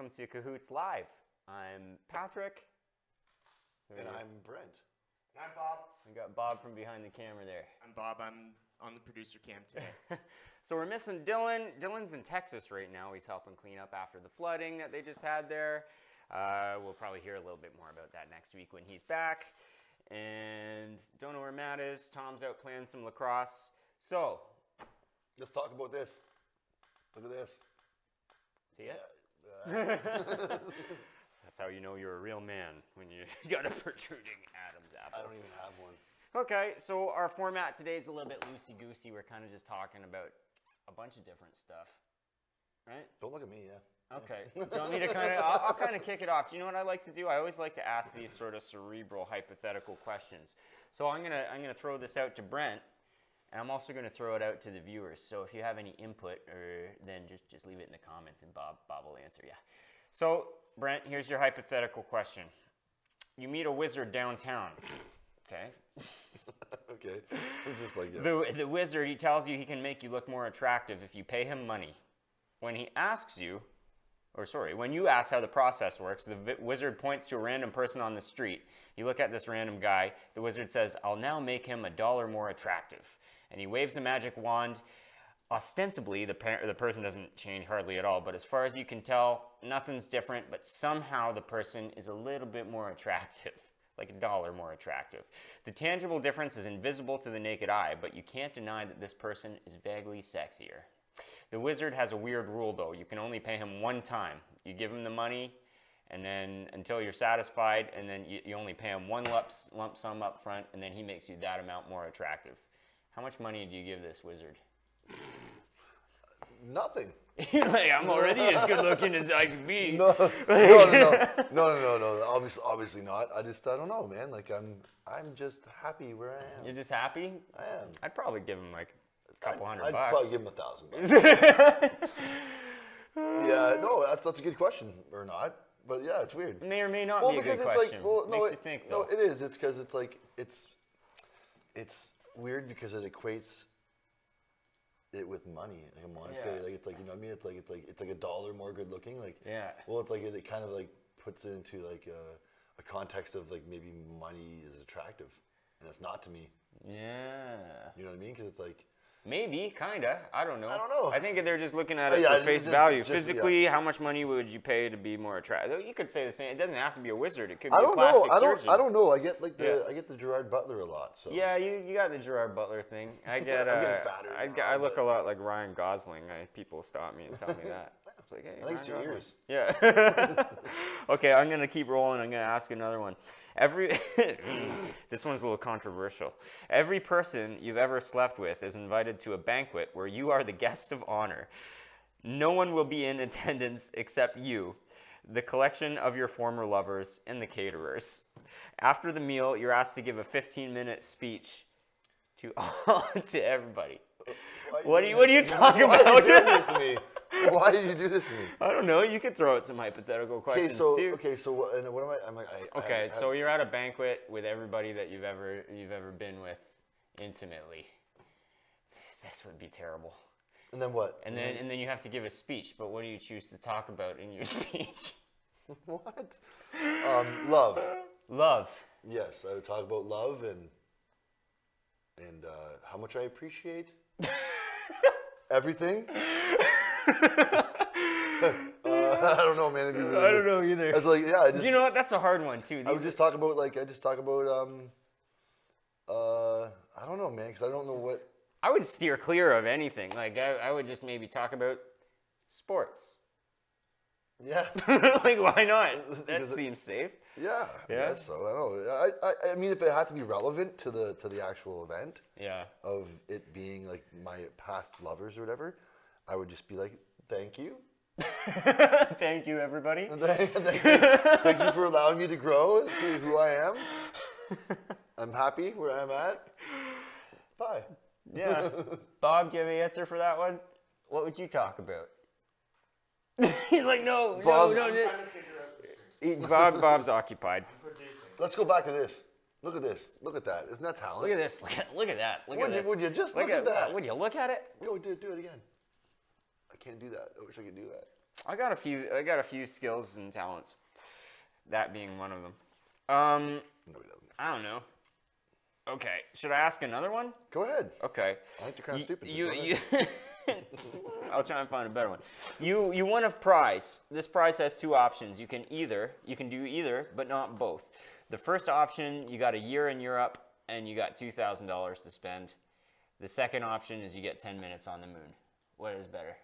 welcome to Cahoots Live. I'm Patrick. And I'm Brent. And I'm Bob. We got Bob from behind the camera there. I'm Bob. I'm on the producer cam today. So we're missing Dylan. Dylan's in Texas right now. He's helping clean up after the flooding that they just had there. We'll probably hear a little bit more about that next week when he's back. And don't know where Matt is. Tom's out playing some lacrosse. So let's talk about this. Look at this. See it? That's how you know you're a real man, when you got a protruding Adam's apple. I don't even have one. Okay, so our format today is a little bit loosey-goosey. We're kind of just talking about a bunch of different stuff, right? Don't look at me, yeah. Okay. Do you want me to kind of, I'll kind of kick it off. Do you know what I like to do? I always like to ask these sort of cerebral, hypothetical questions. So I'm gonna throw this out to Brent, and I'm also gonna throw it out to the viewers. So if you have any input, then just leave it in the comments, and Bob will answer you. So Brent, here's your hypothetical question. You meet a wizard downtown. Okay. Okay. I'm just like, yeah. The wizard, he tells you he can make you look more attractive if you pay him money. When he asks you, when you ask how the process works, the wizard points to a random person on the street. You look at this random guy. The wizard says, "I'll now make him $1 more attractive." And he waves a magic wand. Ostensibly, the person doesn't change hardly at all, but as far as you can tell, nothing's different, but somehow the person is a little bit more attractive, like $1 more attractive. The tangible difference is invisible to the naked eye, but you can't deny that this person is vaguely sexier. The wizard has a weird rule, though. You can only pay him one time. You give him the money, and then until you're satisfied, and then you only pay him one lump sum up front, and then he makes you that amount more attractive. How much money do you give this wizard? Nothing. Like, I'm already as good looking as I can be. No. Obviously not. I don't know, man. Like I'm just happy where I am. You're just happy? I am. I'd probably give him like a couple $100 I'd bucks. probably give him $1,000. Yeah, no, that's a good question or not. But yeah, it's weird. May or may not be a good question. Makes you think, though. No, it is. It's because it's like it's weird because it equates it with money, like a monetary, Yeah. like it's like, you know what I mean? It's like $1 more good looking, like, Yeah. Well, it's like it kind of like puts it into like a context of like maybe money is attractive, and it's not to me. Yeah. You know what I mean? Because it's like maybe, kinda. I don't know. I don't know. I think they're just looking at it Yeah, for face value. Physically, how much money would you pay to be more attractive? You could say the same. It doesn't have to be a wizard. It could be a plastic surgeon. I don't know. I get like I get the Gerard Butler a lot. So yeah, you got the Gerard Butler thing. I get. I'm getting fatter. I look a lot like Ryan Gosling. People stop me and tell me that. It's like, hey, I think it's your ears. Yeah. Okay, I'm gonna keep rolling. I'm gonna ask another one. This one's a little controversial. Every person you've ever slept with is invited to a banquet where you are the guest of honor. No one will be in attendance except you, the collection of your former lovers, and the caterers. After the meal, you're asked to give a 15-minute speech to everybody. What are you talking about? Why did you do this to me? Why did you do this to me? I don't know. You could throw out some hypothetical questions too. Okay, so what am I? I'm like, so you're at a banquet with everybody that you've ever been with intimately. This would be terrible. And then what? And then you have to give a speech. But what do you choose to talk about in your speech? What? Love. Love. Yes, I would talk about love and how much I appreciate everything. I don't know, man. I don't know either. It's like, yeah. You know what? That's a hard one too. I would just talk about I don't know, man, because I don't know what. I would steer clear of anything. Like I would just maybe talk about sports. Yeah. Like, why not? That seems safe. Yeah. Yeah. So I don't know. I mean, if it had to be relevant to the actual event. Yeah. Of it being like my past lovers or whatever, I would just be like, thank you. Thank you, everybody. Thank you for allowing me to grow to who I am. I'm happy where I'm at. Bye. Yeah. Bob, do you have an answer for that one? What would you talk about? He's like, no. I'm trying to figure out this. Bob's occupied. I'm producing. Let's go back to this. Look at this. Look at that. Isn't that talent? Look at this. Look at that. Look at this. Would you just look at that? Would you look at it? Go do it again. I can't do that. I wish I could do that. I got a few skills and talents. That being one of them. No, he doesn't. I don't know. Okay, should I ask another one? Go ahead. Okay. I think you're kind of stupid. But go ahead. I'll try and find a better one. You won a prize. This prize has two options. You can do either, but not both. The first option, you got a year in Europe and you got $2,000 to spend. The second option is you get 10 minutes on the moon. What is better?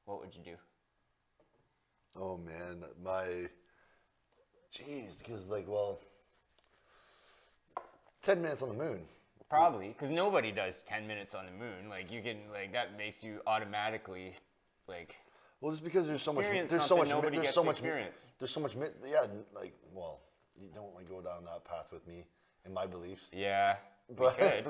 What would you do? Oh man, because 10 minutes on the moon. Probably, because nobody does 10 minutes on the moon. Like you can, that makes you automatically, Well, just because there's so much experience experience. Yeah, well, you don't want to go down that path with me and my beliefs. Yeah, But we could.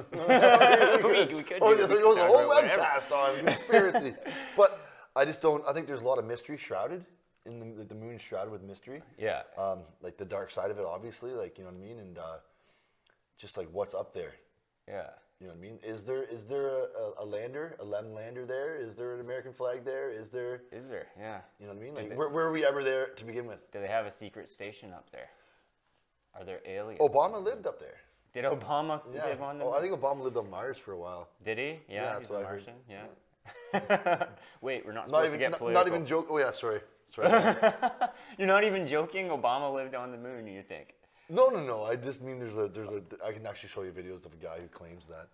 we could. Oh, do- there we goes could a talk whole about whatever. webcast on conspiracy. But I just don't. I think there's a lot of mystery shrouded in the moon, shrouded with mystery. Yeah. Like the dark side of it, obviously. Like, you know what I mean, and just like what's up there. Yeah. You know what I mean? Is there a lander, a LEM lander there? Is there an American flag there? Is there? Yeah. You know what I mean? Like, were we ever there to begin with? Do they have a secret station up there? Are there aliens? Obama lived up there. Did Obama Yeah. live on the Oh, moon? I think Obama lived on Mars for a while. Did he? Yeah, he's that's a what I heard. Martian. Yeah. Wait, we're not supposed to get political. Not even joke. Oh yeah, sorry. You're not even joking. Obama lived on the moon. You think? No. I just mean there's a. I can actually show you videos of a guy who claims that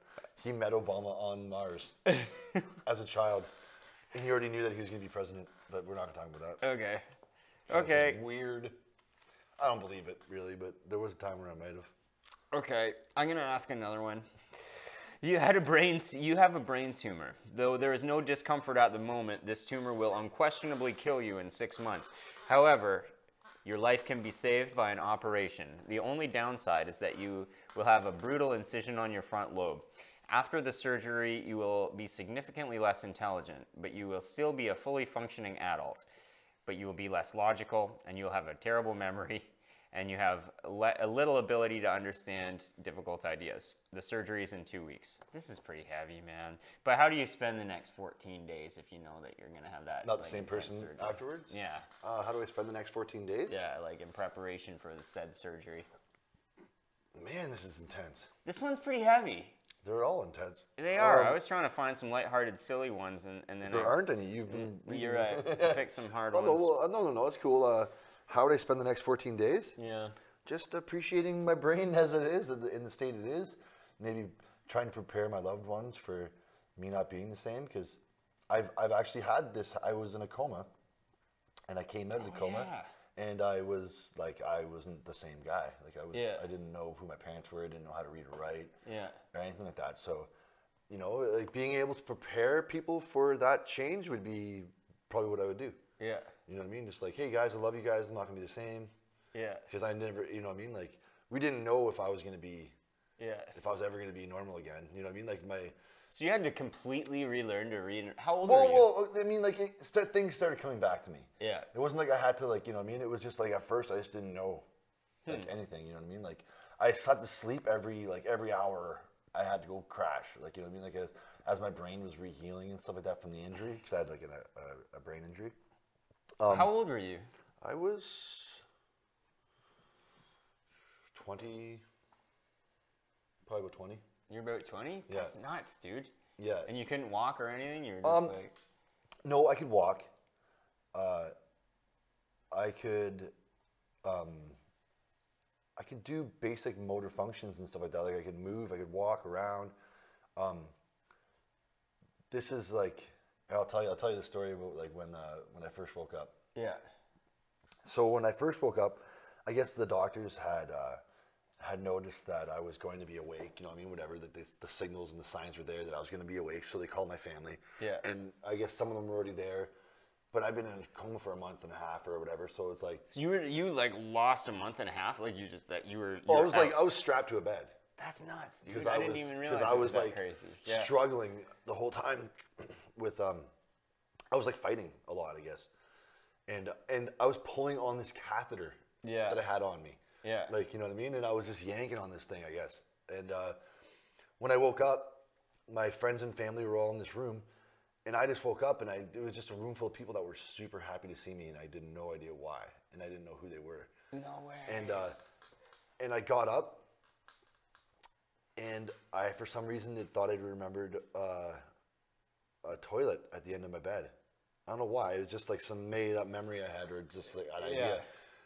he met Obama on Mars as a child, and he already knew that he was going to be president. But we're not going to talk about that. Okay. This Okay. is weird. I don't believe it really, but there was a time where I might have. Okay. I'm gonna ask another one. You have a brain tumor. Though there is no discomfort at the moment, this tumor will unquestionably kill you in 6 months. However, your life can be saved by an operation. The only downside is that you will have a brutal incision on your front lobe. After the surgery, you will be significantly less intelligent, but you will still be a fully functioning adult. But you will be less logical, and you'll have a terrible memory, and you have a little ability to understand difficult ideas. The surgery is in 2 weeks. This is pretty heavy, man. But how do you spend the next 14 days if you know that you're going to have that? Not the same person surgery? afterwards? Yeah. How do I spend the next 14 days? Yeah, like in preparation for the said surgery. Man, this is intense. This one's pretty heavy. They're all intense. They are. I was trying to find some lighthearted, silly ones, and then There aren't any. You've been. You're right. I picked some hard ones. No. It's cool. How would I spend the next 14 days? Yeah. Just appreciating my brain as it is, in the state it is. Maybe trying to prepare my loved ones for me not being the same, because I've actually had this. I was in a coma, and I came out of the coma, and I wasn't the same guy. I didn't know who my parents were. I didn't know how to read or write. Yeah. Or anything like that. So, like being able to prepare people for that change would be probably what I would do. Yeah. You know what I mean? Just like, hey guys, I love you guys. I'm not gonna be the same. Yeah. Because I never, you know what I mean? Like, we didn't know if I was gonna be. Yeah. If I was ever gonna be normal again. You know what I mean? Like So you had to completely relearn to read. How old were you? Well, I mean, like things started coming back to me. Yeah. It wasn't like I had to, like, you know what I mean? It was just like at first I just didn't know like anything. You know what I mean? Like I had to sleep every hour. I had to go crash. Like, you know what I mean? Like as my brain was rehealing and stuff like that from the injury, because I had like a brain injury. How old were you? I was 20, probably about 20. You're about 20? Yeah. That's nuts, dude. Yeah. And you couldn't walk or anything? You were just like... No, I could walk. I could do basic motor functions and stuff like that. Like I could move, I could walk around. This is like, I'll tell you the story about like when I first woke up. Yeah. So when I first woke up, I guess the doctors had noticed that I was going to be awake, you know what I mean, whatever, that the signals and the signs were there that I was going to be awake, so they called my family. Yeah. And I guess some of them were already there, but I've been in a coma for a month and a half or whatever, so it's like... So you like lost a month and a half? Like you I was strapped to a bed. That's nuts, dude. Because I didn't even realize I was that like crazy. Yeah. struggling the whole time with, I was like fighting a lot, I guess. And I was pulling on this catheter that I had on me. Yeah. Like, you know what I mean? And I was just yanking on this thing, I guess. And when I woke up, my friends and family were all in this room, And I just woke up, and it was just a room full of people that were super happy to see me, and I had no idea why, and I didn't know who they were. No way. And I got up, and I, for some reason, thought I'd remembered a toilet at the end of my bed. I don't know why. It was just like some made up memory I had, or just like an idea.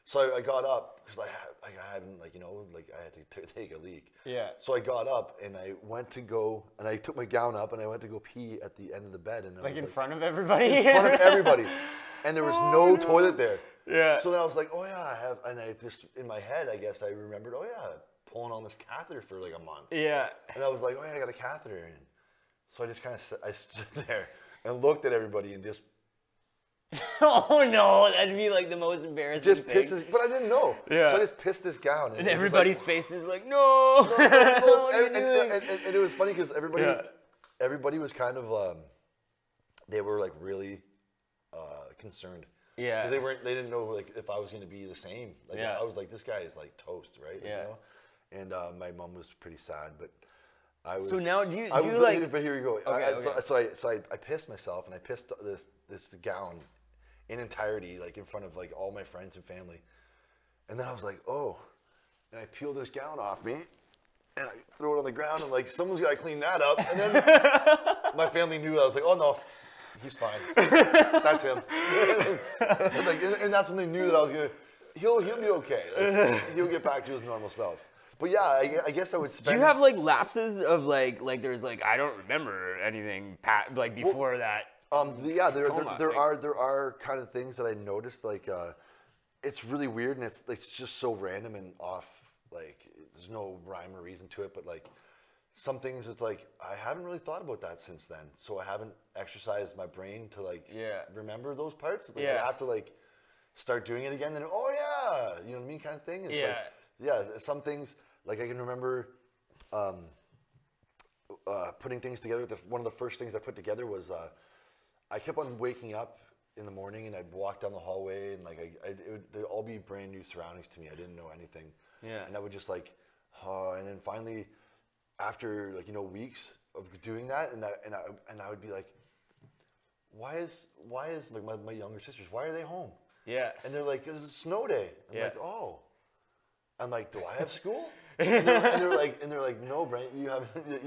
So I got up because I hadn't, like, you know, like I had to take a leak. Yeah. So I got up and I went to go, and I took my gown up and I went to go pee at the end of the bed. And Like in front of everybody? In front of everybody. And there was no toilet there. Yeah. So then I was like, oh yeah, I have, and I just, in my head, I guess I remembered, oh yeah, pulling on this catheter for like a month. Yeah. And I was like, oh yeah, I got a catheter in. So I just kind of, I stood there and looked at everybody and just. Oh no, that'd be like the most embarrassing Just thing. pissed, but I didn't know. Yeah. So I just pissed this gown. And everybody's face is like, no. And it was funny because everybody was kind of, they were like really concerned. Yeah. Because they didn't know like if I was going to be the same. Like I was like, this guy is like toast, right? Yeah. You know? And my mom was pretty sad, but I was. So now do you like? But here we go. Okay, So I pissed myself, and I pissed this gown in entirety, like in front of like all my friends and family. And then I was like, oh, and I peeled this gown off me, and I threw it on the ground, and like someone's got to clean that up. And then my family knew. I was like, oh no, he's fine. That's him. and that's when they knew that I was gonna. He'll be okay. Like, he'll get back to his normal self. But yeah, I guess I would spend. Do you have like lapses of like there's like I don't remember anything like before that? Yeah, there are kind of things that I noticed, like it's really weird, and it's just so random and off, like there's no rhyme or reason to it, but like some things it's like I haven't really thought about that since then, so I haven't exercised my brain to like remember those parts. Like, I have to like start doing it again, and oh yeah, you know what I mean, kind of thing. It's like, some things like I can remember putting things together. One of the first things I put together was I kept on waking up in the morning, and I'd walk down the hallway, and like they'd all be brand new surroundings to me. I didn't know anything. Yeah. And I would just like, and then finally, after like weeks of doing that, and I would be like, why is like my younger sisters, why are they home? Yeah. And they're like, 'cause it's snow day. I'm like, oh. I'm like, do I have school? And they're like, no, Brent, you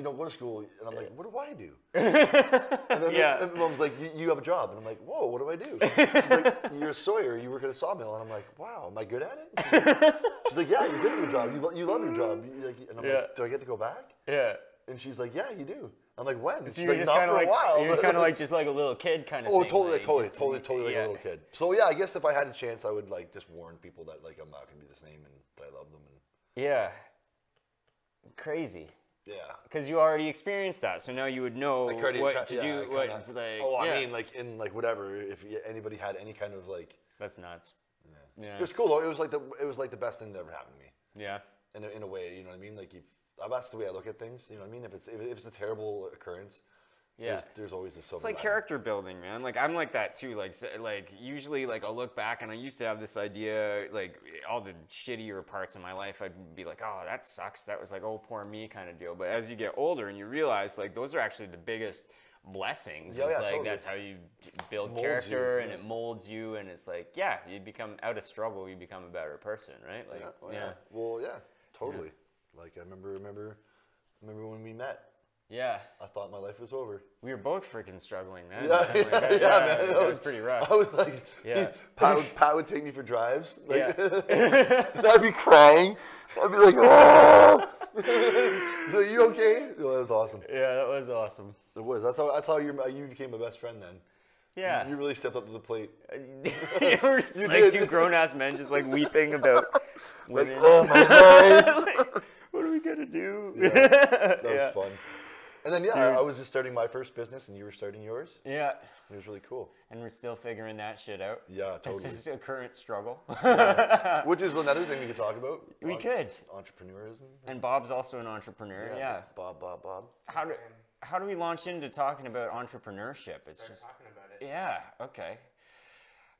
don't go to school. And I'm like, what do I do? And then and Mom's like, you have a job. And I'm like, whoa, what do I do? She's like, you're a sawyer. You work at a sawmill. And I'm like, wow, am I good at it? She's like, yeah, you're good at your job. You love your job. And I'm like, do I get to go back? Yeah. And she's like, yeah, you do. I'm like, when? So she's like, not for a while. You're kind of like just like a little kid kind of thing. Oh, totally like a little kid. So yeah, I guess if I had a chance, I would like just warn people that like I'm not gonna be the same and that I love them. Yeah. Crazy. Yeah. Because you already experienced that, so now you would know what to do. I mean, like in like whatever. If anybody had any kind of like. That's nuts. Yeah. It was cool though. It was like the best thing that ever happened to me. Yeah. In a way, you know what I mean? Like that's the way I look at things. You know what I mean? If it's a terrible occurrence. Yeah. There's always a silver. It's like character building, man. Like I'm like that too. Like usually like I'll look back and I used to have this idea, like all the shittier parts of my life, I'd be like, oh, that sucks. That was like, oh, poor me kind of deal. But as you get older and you realize like those are actually the biggest blessings. Yeah, totally. That's how you build character and it molds you. And it's like, yeah, you become out of struggle. You become a better person, right? Like, Well, yeah, totally. Yeah. Like I remember when we met. Yeah. I thought my life was over. We were both freaking struggling, man. Yeah, man. It was pretty rough. I was like, Pat would take me for drives. Like, and I'd be crying. I'd be like, oh. He's like, you okay? Oh, that was awesome. Yeah, that was awesome. It was. That's how you became my best friend then. Yeah. You really stepped up to the plate. You were just like two grown-ass men just like weeping about women. Like, oh my life. Like, what are we going to do? Yeah, that was fun. And then, I was just starting my first business, and you were starting yours. Yeah. It was really cool. And we're still figuring that shit out. Yeah, totally. This is a current struggle. Which is another thing we could talk about. We could. Entrepreneurism. And Bob's also an entrepreneur. Yeah. Bob. How do we launch into talking about entrepreneurship? It's just talking about it. Yeah. Okay.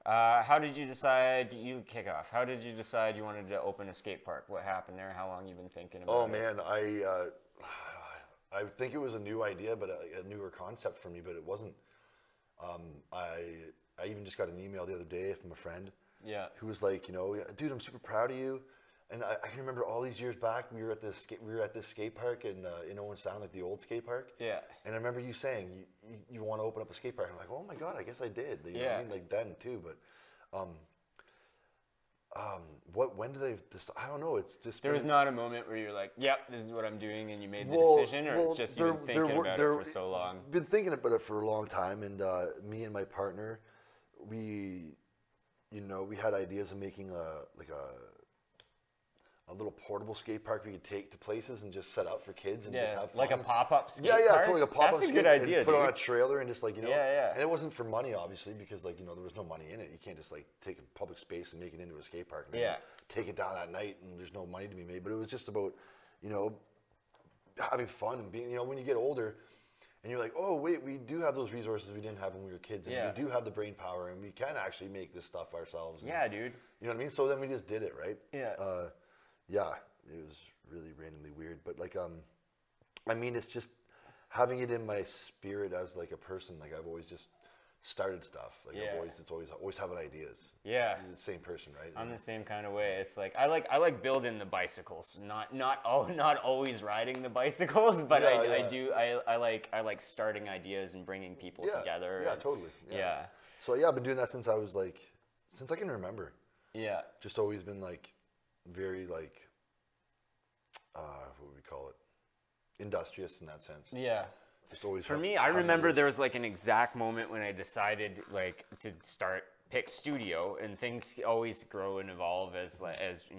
How did you decide? You kick off. How did you decide you wanted to open a skate park? What happened there? How long you been thinking about it? Oh man, I think it was a new idea, but a newer concept for me. But it wasn't. I even just got an email the other day from a friend. Yeah. Who was like, you know, dude, I'm super proud of you. And I can remember all these years back, we were at this skate park in Owen Sound, like the old skate park. Yeah. And I remember you saying you want to open up a skate park. I'm like, oh my god, I guess I did. You know what I mean? Like then too, but when did I don't know. It's just there was not a moment where you're like, yep, this is what I'm doing, and you made the decision, or it's just you've been thinking about it for so long. Been thinking about it for a long time, and me and my partner, we had ideas of making a little portable skate park we could take to places and just set up for kids and just have fun. Like a pop-up skate park? Yeah, it's like a pop-up That's a skate good idea, and put on a trailer and just like, Yeah. And it wasn't for money, obviously, because like, there was no money in it. You can't just like take a public space and make it into a skate park and then take it down at night and there's no money to be made. But it was just about, having fun and being, when you get older and you're like, oh, wait, we do have those resources we didn't have when we were kids. And we do have the brain power and we can actually make this stuff ourselves. And, yeah, dude. You know what I mean? So then we just did it, right? Yeah. It was really randomly weird, but like, I mean, it's just having it in my spirit as like a person. Like I've always just started stuff. Like it's always having ideas. Yeah. You're the same person, right? I'm the same kind of way. It's like I like building the bicycles, not always riding the bicycles, but I like starting ideas and bringing people together. Yeah, totally. Yeah. So I've been doing that since I can remember. Yeah. Just always been like very like. What would we call it? Industrious in that sense. Yeah. Just always. For me, I remember there was like an exact moment when I decided like to start Pick Studio, and things always grow and evolve as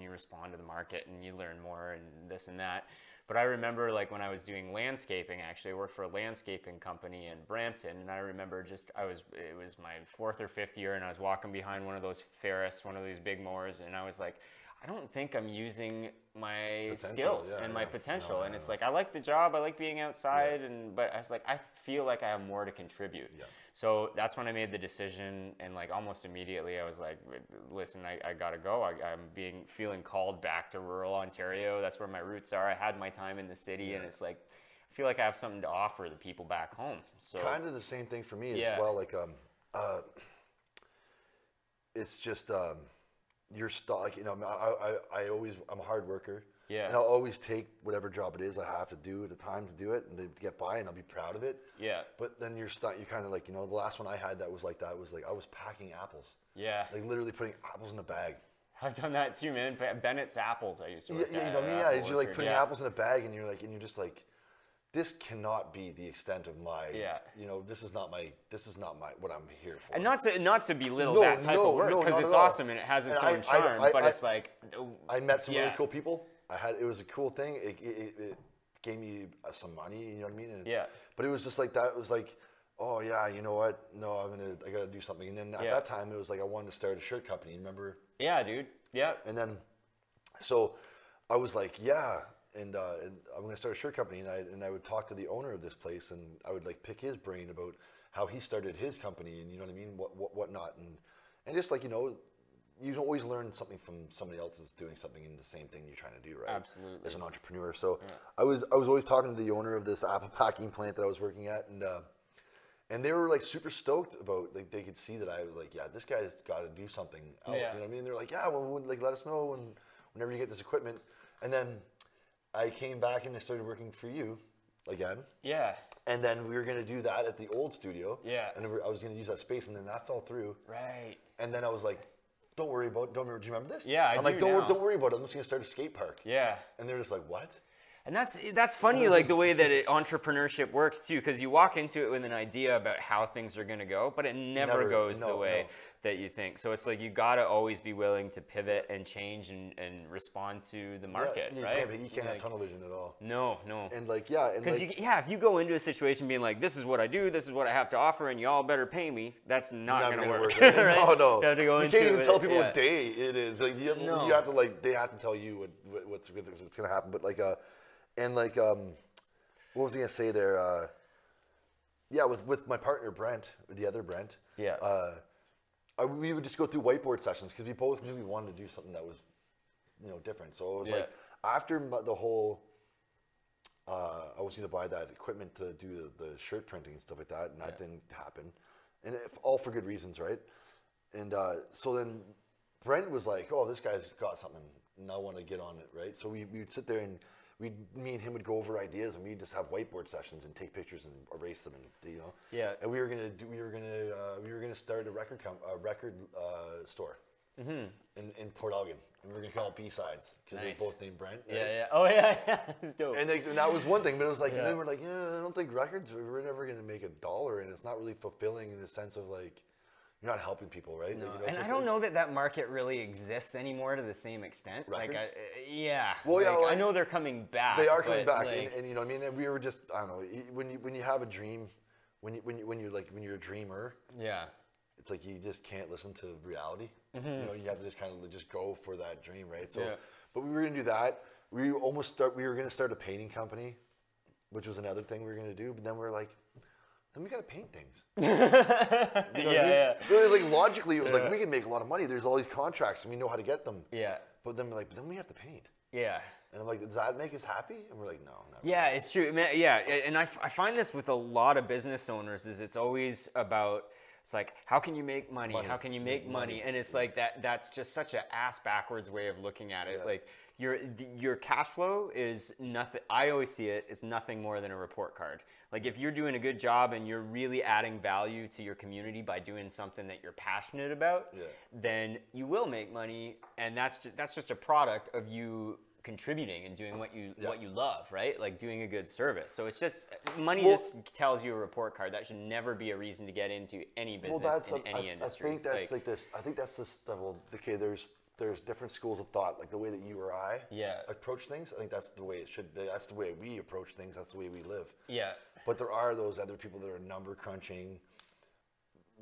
you respond to the market and you learn more and this and that. But I remember like when I was doing landscaping, actually I worked for a landscaping company in Brampton, and I remember it was my 4th or 5th year, and I was walking behind one of those Ferris, one of these big mowers, and I was like, I don't think I'm using my skills and my potential. And it's like, I like the job, I like being outside, but I was like, I feel like I have more to contribute. Yeah. So that's when I made the decision, and like almost immediately I was like, listen, I gotta go. I'm feeling called back to rural Ontario. That's where my roots are. I had my time in the city, and it's like, I feel like I have something to offer the people back home. So kind of the same thing for me as well. Like, it's just, your stock, I'm a hard worker. Yeah. And I'll always take whatever job it is I have to do at the time to do it and to get by, and I'll be proud of it. Yeah. But then you're kind of like, the last one I had that was like I was packing apples. Yeah. Like literally putting apples in a bag. I've done that too, man. Bennett's Apples I used to work at. You know what I mean? You're like putting apples in a bag, and you're just like, this cannot be the extent of my, this is not what I'm here for. And not to belittle that type of work, because it's awesome and it has its own charm, but it's like. I met some really cool people. It was a cool thing. It gave me some money, you know what I mean? But it was just like that. It was like, oh yeah, you know what? No, I gotta do something. And then at that time, it was like I wanted to start a shirt company. You remember? Yeah, dude. Yeah. And then, so I was like, yeah. And I'm going to start a shirt company, and I would talk to the owner of this place, and I would like pick his brain about how he started his company, and you know what I mean, whatnot, and just like you always learn something from somebody else that's doing something in the same thing you're trying to do, right? Absolutely. As an entrepreneur, so I was always talking to the owner of this apple packing plant that I was working at, and they were like super stoked about, like, they could see that I was like, yeah, this guy's got to do something else. You know what I mean? They're like, yeah, well, like, let us know whenever you get this equipment, and then I came back and I started working for you again. Yeah. And then we were going to do that at the old studio. Yeah. And I was going to use that space, and then that fell through. Right. And then I was like, do you remember this? Yeah, I'm like, don't worry about it. I'm just going to start a skate park. Yeah. And they're just like, what? And that's funny, like the way that entrepreneurship works too, because you walk into it with an idea about how things are going to go, but it never goes the way that you think. So it's like you got to always be willing to pivot and change and respond to the market, right? You can't have tunnel vision at all. No. And like, because if you go into a situation being like, this is what I do, this is what I have to offer, and y'all better pay me, that's not going to work. Right? No. You have to go you can't even tell people what day it is. Like you have to, like, they have to tell you what's going to happen. But like, and like, what was I gonna say there? With my partner Brent, the other Brent. Yeah. We would just go through whiteboard sessions because we both knew we wanted to do something that was, different. So it was like after the whole, I was gonna buy that equipment to do the shirt printing and stuff like that, and that didn't happen. and all for good reasons, right? And so then Brent was like, "Oh, this guy's got something, and I want to get on it," right? So we'd sit there and me and him would go over ideas, and we'd just have whiteboard sessions and take pictures and erase them, and Yeah. And we were gonna start a record store in Port Elgin, and we were gonna call it B-Sides because Nice. they both named Brent. Right? Yeah. Oh yeah. It's dope. And that was one thing, but it was like, and then we're like, I don't think records, we're never gonna make $1, and it's not really fulfilling in the sense of like, you're not helping people, right? No. Like, And I don't know that market really exists anymore to the same extent. Records? Like, yeah. Well, yeah, I know they're coming back. They are coming but, back, like, and you know what I mean. And we were just, I don't know, when you have a dream, when you're a dreamer, yeah. it's like you just can't listen to reality. You know, you have to just kind of just go for that dream, right? So, but we were gonna do that. We were gonna start a painting company, which was another thing we were gonna do. But then we were like, then we gotta paint things. You know what I mean? Really, like logically, it was like we can make a lot of money. There's all these contracts, and we know how to get them. Yeah. But then we're like, but then we have to paint. Yeah. And I'm like, does that make us happy? And we're like, no. Never. Yeah, it's true. Man, yeah, and I find this with a lot of business owners is it's always about, it's like, how can you make money? How can you make money? And it's like that's just such an ass backwards way of looking at it. Yeah. Like your cash flow is nothing. I always see it as nothing more than a report card. Like if you're doing a good job and you're really adding value to your community by doing something that you're passionate about, then you will make money, and that's just a product of you contributing and doing what you love, right? Like doing a good service. So it's just money just tells you a report card. That should never be a reason to get into any business in any industry. I think that's like this. I think that's this. Well, okay, there's different schools of thought, like the way that you or I approach things. I think that's the way it should. That's the way we approach things. That's the way we live. Yeah. But there are those other people that are number crunching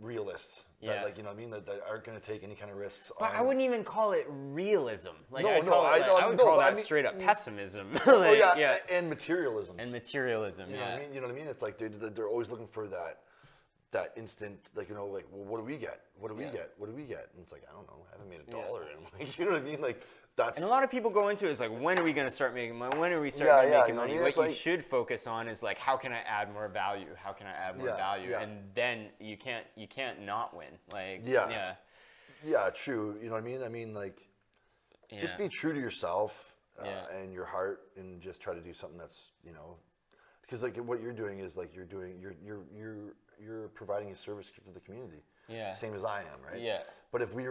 realists that, like, you know what I mean, that aren't going to take any kind of risks. But I wouldn't even call it realism. Like I would I call that mean, straight up pessimism. Like, and materialism. And materialism. You know what I mean? You know what I mean? It's like they're always looking for that instant, like, you know, like, well, what do we get? What do we get? What do we get? And it's like, I don't know. I haven't made $1. And like, you know what I mean? Like that's. And a lot of people go into it, it's like, when are we going to start making money? When are we starting making money? What you should focus on is like, how can I add more value? How can I add more value? And then you can't not win. Like yeah, true. You know what I mean? I mean, like, just be true to yourself and your heart, and just try to do something that's, you know, because like what you're doing is like you're providing a service to the community. Yeah. Same as I am, right? Yeah. But if we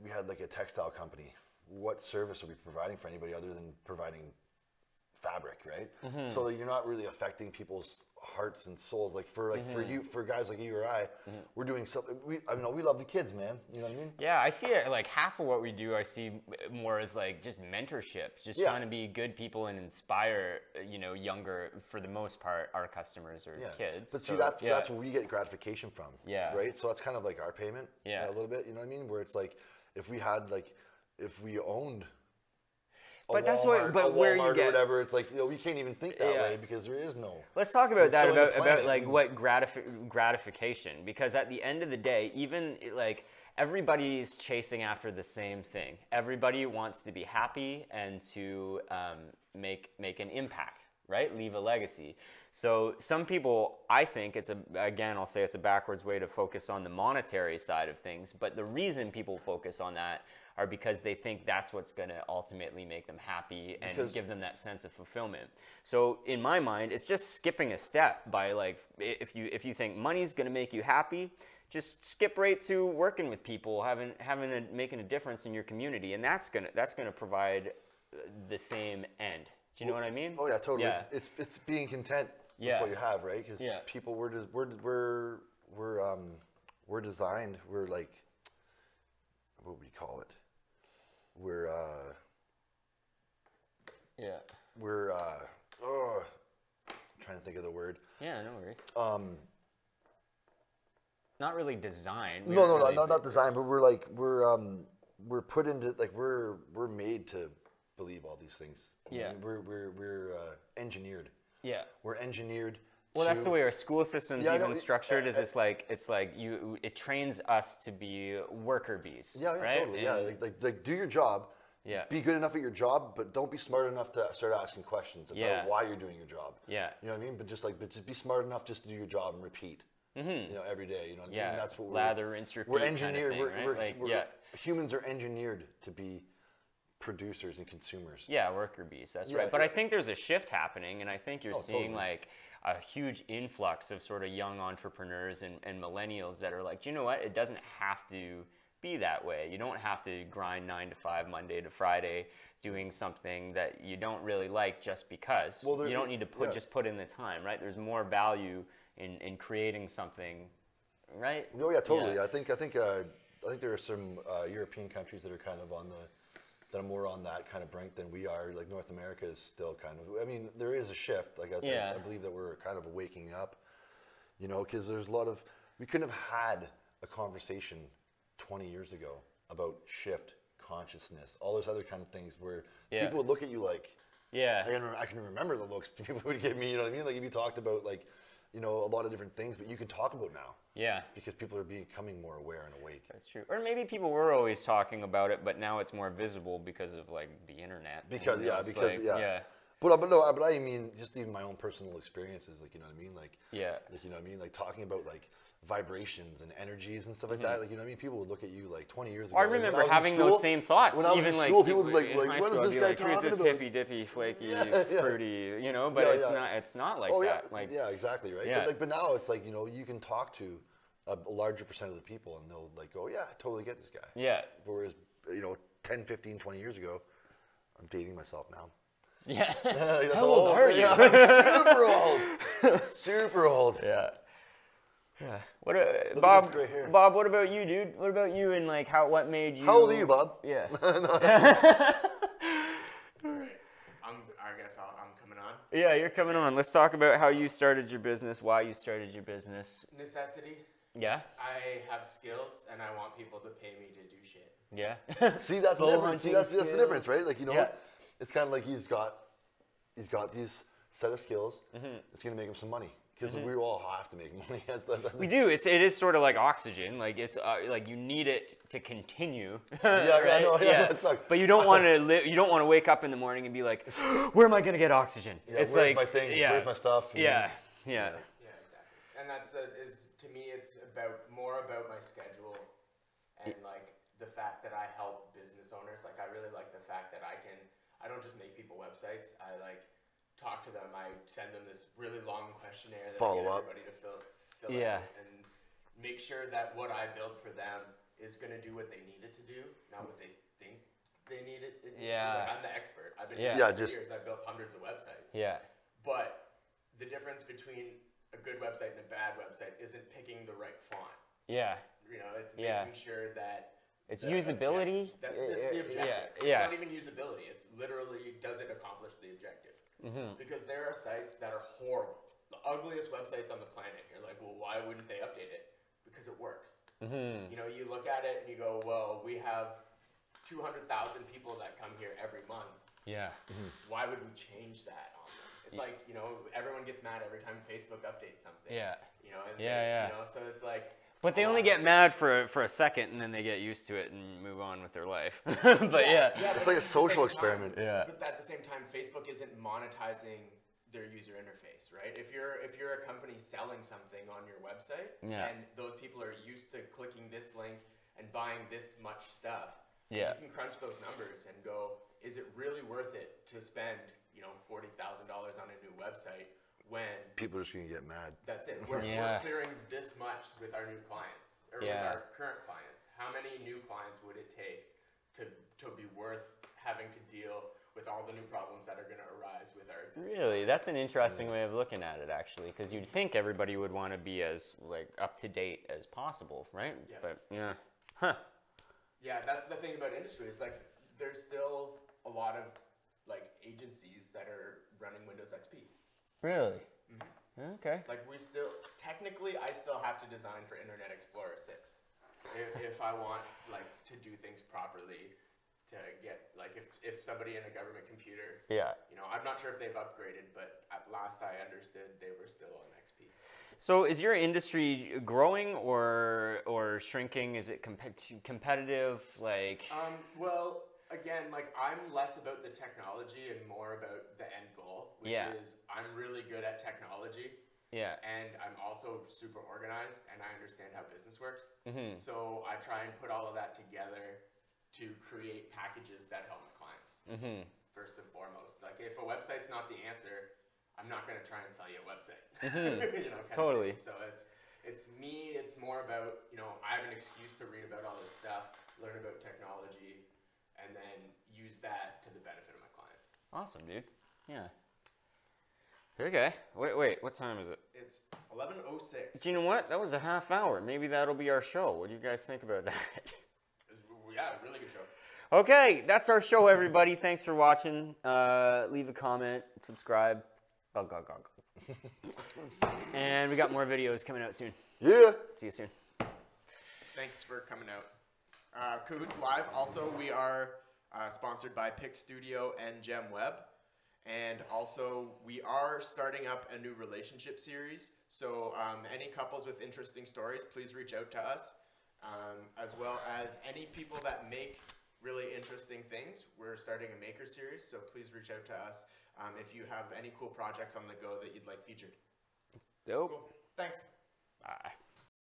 had like a textile company, what service are we providing for anybody other than providing fabric, right? So that you're not really affecting people's hearts and souls. Like for guys like you or I, we're doing something. We love the kids, man. You know what I mean? Yeah, I see it like half of what we do. I see more as like just mentorship, just trying to be good people and inspire, you know, younger, for the most part, our customers or kids. But see, that's where we get gratification from. Yeah. Right. So that's kind of like our payment. Yeah. A little bit. You know what I mean? Where it's like if we owned. But that's what. But where you get or whatever, it's like, you know, we can't even think that way because there is no. Let's talk about that about like what gratification, because at the end of the day, even like everybody's chasing after the same thing. Everybody wants to be happy and to make an impact, right? Leave a legacy. So some people, I think I'll say it's a backwards way to focus on the monetary side of things. But the reason people focus on that are because they think that's what's going to ultimately make them happy and give them that sense of fulfillment. So in my mind, it's just skipping a step by like, if you think money's going to make you happy, just skip right to working with people, making a difference in your community, and that's gonna provide the same end. Do you know what I mean? Oh yeah, totally. Yeah. It's being content with what you have, right? Because people we're designed. We're like, what would we call it? We're trying to think of the word. Yeah, no worries. Not really designed. Not designed, but we're put into, like, we're made to believe all these things. Yeah. I mean, we're engineered. Yeah. We're engineered. Well, that's the way our school system's even structured. It trains us to be worker bees. Yeah, right? Totally. Like do your job, Yeah. Be good enough at your job, but don't be smart enough to start asking questions about why you're doing your job. Yeah. You know what I mean? But just be smart enough just to do your job and repeat. You know, every day. You know what I mean? And that's what lather, rinse, repeat. We're engineered. Kind of thing, we're humans are engineered to be producers and consumers. Yeah, worker bees. That's right. But I think there's a shift happening, and I think you're seeing like a huge influx of sort of young entrepreneurs and millennials that are like, you know what? It doesn't have to be that way. You don't have to grind 9 to 5, Monday to Friday, doing something that you don't really like just because. Well, you don't need to just put in the time, right? There's more value in creating something, right? Oh yeah, totally. Yeah. I think there are some European countries that are kind of that are more on that kind of brink than we are. Like North America is still kind of. I mean, there is a shift. Like I believe that we're kind of waking up. You know, because there's a lot of we couldn't have had a conversation 20 years ago about shift, consciousness, all those other kind of things where people would look at you like, I can remember the looks people would give me, you know what I mean? Like if you talked about like, you know, a lot of different things, but you can talk about now. Yeah. Because people are becoming more aware and awake. That's true. Or maybe people were always talking about it, but now it's more visible because of like the internet. But I mean, just even my own personal experiences, like, you know what I mean? Like, like, you know what I mean? Like talking about like vibrations and energies and stuff like that. Like, you know what I mean? People would look at you like 20 years ago. I remember having those same thoughts. When I was in school, people would be like, what is this guy talking about? Who's this hippy dippy, flaky, fruity, you know? But it's not like that. Like, exactly, right? But now it's like, you know, you can talk to a larger percent of the people and they'll like go, yeah, I totally get this guy. Yeah. Whereas, you know, 10, 15, 20 years ago, I'm dating myself now. Yeah. How old are you? I'm super old. Super old. Yeah. Yeah. Bob, what about you, dude? What about you and like what made you? How old are you, Bob? Yeah. I guess I'm coming on. Yeah, you're coming on. Let's talk about how you started your business, why you started your business. Necessity. Yeah. I have skills and I want people to pay me to do shit. Yeah. See, that's the difference. See, that's the difference, right? Like, you know, it's kind of like he's got these set of skills. It's gonna make him some money. Because we all have to make money. We do. It is sort of like oxygen. Like it's like you need it to continue. But you don't want to You don't want to wake up in the morning and be like, where am I going to get oxygen? It's where's my things? Where's my stuff? Yeah, exactly. And that's to me, it's more about my schedule and like the fact that I help business owners. Like I really like the fact that I don't just make people websites. I like talk to them. I send them this really long questionnaire that I get everybody to fill out and make sure that what I build for them is going to do what they need it to do, not what they think they need it to do. Like I'm the expert. I've been doing this for years. I've built hundreds of websites. Yeah. But the difference between a good website and a bad website isn't picking the right font. Yeah. You know, it's making sure that it's usability. It's the objective. It's not even usability. It's literally, does it accomplish the objective? Because there are sites that are horrible, the ugliest websites on the planet. You're like, well, why wouldn't they update it? Because it works. You know, you look at it and you go, well, we have 200,000 people that come here every month. Yeah. Why would we change that on them? It's like, you know, everyone gets mad every time Facebook updates something. Yeah. You know, and you know, so it's like. But they only get mad for a second, and then they get used to it and move on with their life. But it's like a social experiment. But at the same time, Facebook isn't monetizing their user interface, right? If you're a company selling something on your website, and those people are used to clicking this link and buying this much stuff, you can crunch those numbers and go, is it really worth it to spend, you know, $40,000 on a new website? When people are just gonna get mad. That's it. We're clearing this much with our new clients or with our current clients. How many new clients would it take to be worth having to deal with all the new problems that are going to arise with our existing Really, that's an interesting way of looking at it, actually, because you'd think everybody would want to be as like up to date as possible, right? But that's the thing about industry. It's like there's still a lot of like agencies that are running Windows XP. Really? Okay. Like I still have to design for Internet Explorer 6 if I want like to do things properly. To get like if somebody in a government computer, you know, I'm not sure if they've upgraded, but at last I understood they were still on XP. So is your industry growing or shrinking? Is it competitive? Like well, again, like I'm less about the technology and more about the end goal, which is I'm really good at technology. Yeah. And I'm also super organized and I understand how business works. So I try and put all of that together to create packages that help my clients. First and foremost. Like if a website's not the answer, I'm not going to try and sell you a website. You know, Totally. So it's me, it's more about, you know, I have an excuse to read about all this stuff, learn about technology, and then use that to the benefit of my clients. Awesome, dude. Yeah. Okay. Wait. What time is it? It's 11:06. Do you know what? That was a half hour. Maybe that'll be our show. What do you guys think about that? Yeah, really good show. Okay, that's our show, everybody. Thanks for watching. Leave a comment, subscribe. And we got more videos coming out soon. Yeah. See you soon. Thanks for coming out. Cahoots Live. Also, we are sponsored by Pick Studio and Gem Web. And also, we are starting up a new relationship series. So any couples with interesting stories, please reach out to us. As well as any people that make really interesting things. We're starting a maker series, so please reach out to us if you have any cool projects on the go that you'd like featured. Dope. Cool. Thanks. Bye.